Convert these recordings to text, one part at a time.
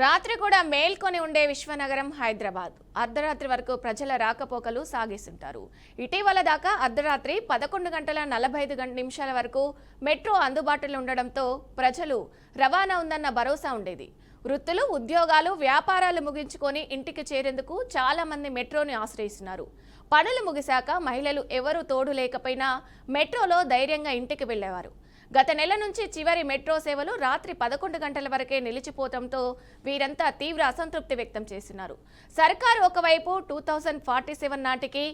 రాత్రి కూడా మేల్కొని ఉండే విశ్వనగరం హైదరాబాద్. అర్ధరాత్రి వరకు ప్రజల రాకపోకలు సాగిస్తుంటారు. ఇటీవల దాకా అర్ధరాత్రి 11:45 వరకు మెట్రో అందుబాటులో ఉండడంతో ప్రజలు రవాణా ఉందన్న భరోసా ఉండేది. వృత్తులు, ఉద్యోగాలు, వ్యాపారాలు ముగించుకొని ఇంటికి చేరేందుకు చాలా మంది మెట్రోని ఆశ్రయిస్తున్నారు. పనులు ముగిశాక మహిళలు ఎవరూ తోడు లేకపోయినా మెట్రోలో ధైర్యంగా ఇంటికి వెళ్లేవారు. గత నెల నుంచి చివరి మెట్రో సేవలు రాత్రి 11 గంటల వరకే నిలిచిపోవడంతో వీరంతా తీవ్ర అసంతృప్తి వ్యక్తం చేస్తున్నారు. సర్కారు ఒకవైపు 2047 నాటికి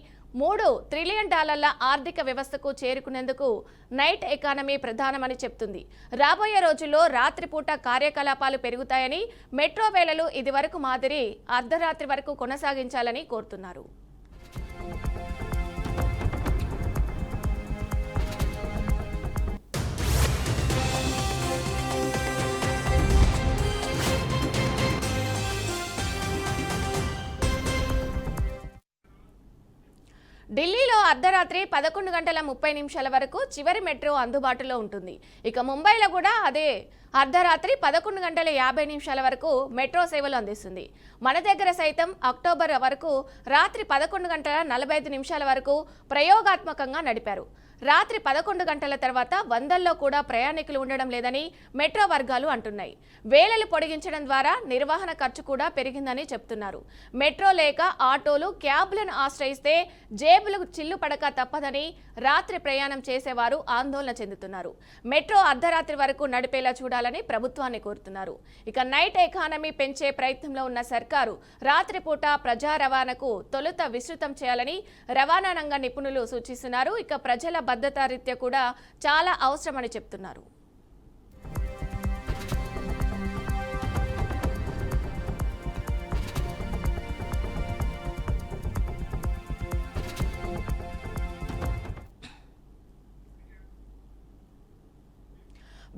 $3 ట్రిలియన్ ఆర్థిక వ్యవస్థకు చేరుకునేందుకు నైట్ ఎకానమీ ప్రధానమని చెప్తుంది. రాబోయే రోజుల్లో రాత్రిపూట కార్యకలాపాలు పెరుగుతాయని, మెట్రో వేళలు ఇదివరకు మాదిరి అర్ధరాత్రి వరకు కొనసాగించాలని కోరుతున్నారు. ఢిల్లీలో అర్ధరాత్రి 11:30 వరకు చివరి మెట్రో అందుబాటులో ఉంటుంది. ఇక ముంబైలో కూడా అదే అర్ధరాత్రి 11:50 వరకు మెట్రో సేవలు అందిస్తుంది. మన దగ్గర సైతం అక్టోబర్ వరకు రాత్రి 11:45 వరకు ప్రయోగాత్మకంగా నడిపారు. రాత్రి 11 గంటల తర్వాత వందల్లో కూడా ప్రయాణికులు ఉండడం లేదని మెట్రో వర్గాలు అంటున్నాయి. వేళలు పొడిగించడం ద్వారా నిర్వహణ ఖర్చు కూడా పెరిగిందని చెప్తున్నారు. మెట్రో లేక ఆటోలు, క్యాబ్లను ఆశ్రయిస్తే జేబులకు చిల్లు పడక తప్పదని రాత్రి ప్రయాణం చేసేవారు ఆందోళన చెందుతున్నారు. మెట్రో అర్ధరాత్రి వరకు నడిపేలా చూడాలని ప్రభుత్వాన్ని కోరుతున్నారు. ఇక నైట్ ఎకానమీ పెంచే ప్రయత్నంలో ఉన్న సర్కారు రాత్రిపూట ప్రజా రవాణాకు తొలుత విస్తృతం చేయాలని రవాణా రంగ నిపుణులు సూచిస్తున్నారు. ఇక ప్రజల భద్రతా రీత్యా కూడా చాలా అవసరమని చెప్తున్నారు.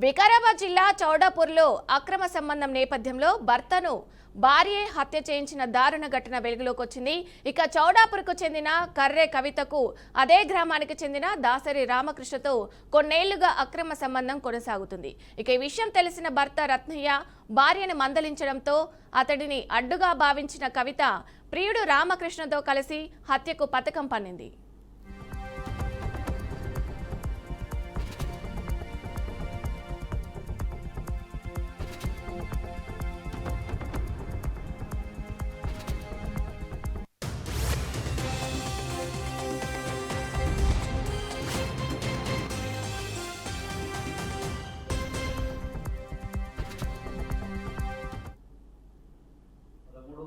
వికారాబాద్ జిల్లా చౌడాపూర్లో అక్రమ సంబంధం నేపథ్యంలో భర్తను భార్యే హత్య చేయించిన దారుణ ఘటన వెలుగులోకి వచ్చింది. ఇక చౌడాపూర్కు చెందిన కర్రె కవితకు అదే గ్రామానికి చెందిన దాసరి రామకృష్ణతో కొన్నేళ్లుగా అక్రమ సంబంధం కొనసాగుతుంది. ఇక ఈ విషయం తెలిసిన భర్త రత్నయ్య భార్యను మందలించడంతో అతడిని అడ్డుగా భావించిన కవిత ప్రియుడు రామకృష్ణతో కలిసి హత్యకు పథకం పన్నింది.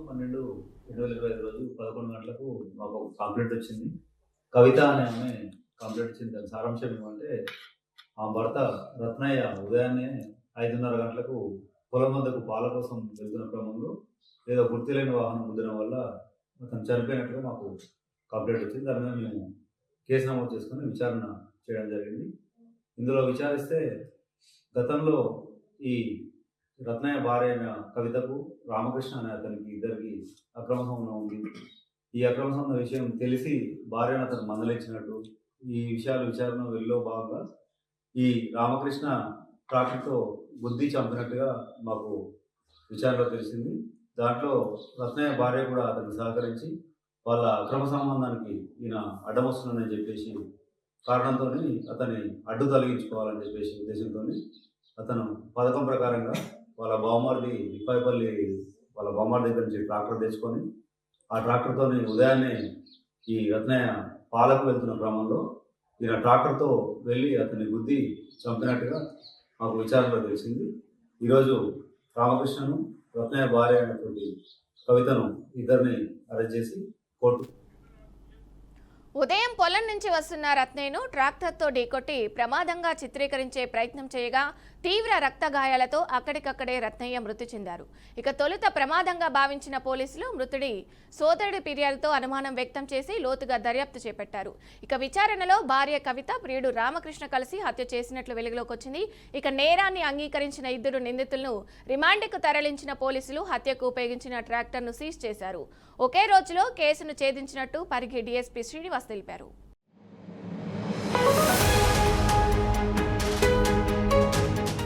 పన్నెండు 2025 రోజు 11 గంటలకు మాకు ఒక కంప్లైంట్ వచ్చింది. కవిత అనే ఆమె కంప్లైంట్ ఇచ్చింది. దాని సారాంశం ఏమంటే, ఆ భర్త రత్నయ్య ఉదయాన్నే 5:30 గంటలకు పొలం వద్దకు పాల కోసం వెళ్తున్న క్రమంలో ఏదో గుర్తులేని వాహనం గుద్దడం వల్ల అతను చనిపోయినట్టుగా మాకు కంప్లైంట్ వచ్చింది. దాని మీద మేము కేసు నమోదు చేసుకుని విచారణ చేయడం జరిగింది. ఇందులో విచారిస్తే గతంలో ఈ రత్నయ్య భార్య అయిన కవితకు రామకృష్ణ అనే అతనికి ఇద్దరికి అక్రమ సంబంధం ఉంది. ఈ అక్రమ సంబంధం విషయం తెలిసి భార్యను అతను మందలించినట్టు ఈ విషయాలు విచారణ వెళ్ళలో భాగంగా ఈ రామకృష్ణ ట్రాక్టర్తో బుద్ధి చంపినట్టుగా మాకు విచారణలో తెలిసింది. దాంట్లో రత్నయ్య భార్య కూడా అతనికి సహకరించి వాళ్ళ అక్రమ సంబంధానికి ఈయన అడ్డమొస్తుందని చెప్పేసి కారణంతో అతన్ని అడ్డు తొలగించుకోవాలని చెప్పేసి ఉద్దేశంతో అతను పథకం ప్రకారంగా వాళ్ళ బావమరిది ఇప్పాయిపల్లి వాళ్ళ బావమరిది దగ్గర నుంచి ట్రాక్టర్ తెచ్చుకొని ఆ ట్రాక్టర్తో ఉదయాన్నే ఈ రత్నయ్య పాలకు వెళ్తున్న క్రమంలో ఈయన ట్రాక్టర్తో వెళ్ళి అతన్ని గుద్ది చంపినట్టుగా మాకు విచారణలో తెలిసింది. ఈరోజు రామకృష్ణను, రత్నయ్య భార్య అయినటువంటి కవితను ఇద్దరిని అరెస్ట్ చేసి కోర్టు. ఉదయం పొలం నుంచి వస్తున్న రత్నయ్యను ట్రాక్టర్తో ఢీకొట్టి ప్రమాదంగా చిత్రీకరించే ప్రయత్నం చేయగా తీవ్ర రక్త గాయాలతో అక్కడికక్కడే రత్నయ్య మృతి చెందారు. ఇక తొలుత ప్రమాదంగా భావించిన పోలీసులు మృతుడి సోదరుడి ఫిర్యాదుతో అనుమానం వ్యక్తం చేసి లోతుగా దర్యాప్తు చేపట్టారు. ఇక విచారణలో భార్య కవిత, ప్రియుడు రామకృష్ణ కలిసి హత్య చేసినట్లు వెలుగులోకి వచ్చింది. ఇక నేరాన్ని అంగీకరించిన ఇద్దరు నిందితులను రిమాండ్కు తరలించిన పోలీసులు హత్యకు ఉపయోగించిన ట్రాక్టర్ను సీజ్ చేశారు. ఒకే రోజులో కేసును ఛేదించినట్టు పరిగి డీఎస్పీ శ్రీనివాస్ తెలిపారు.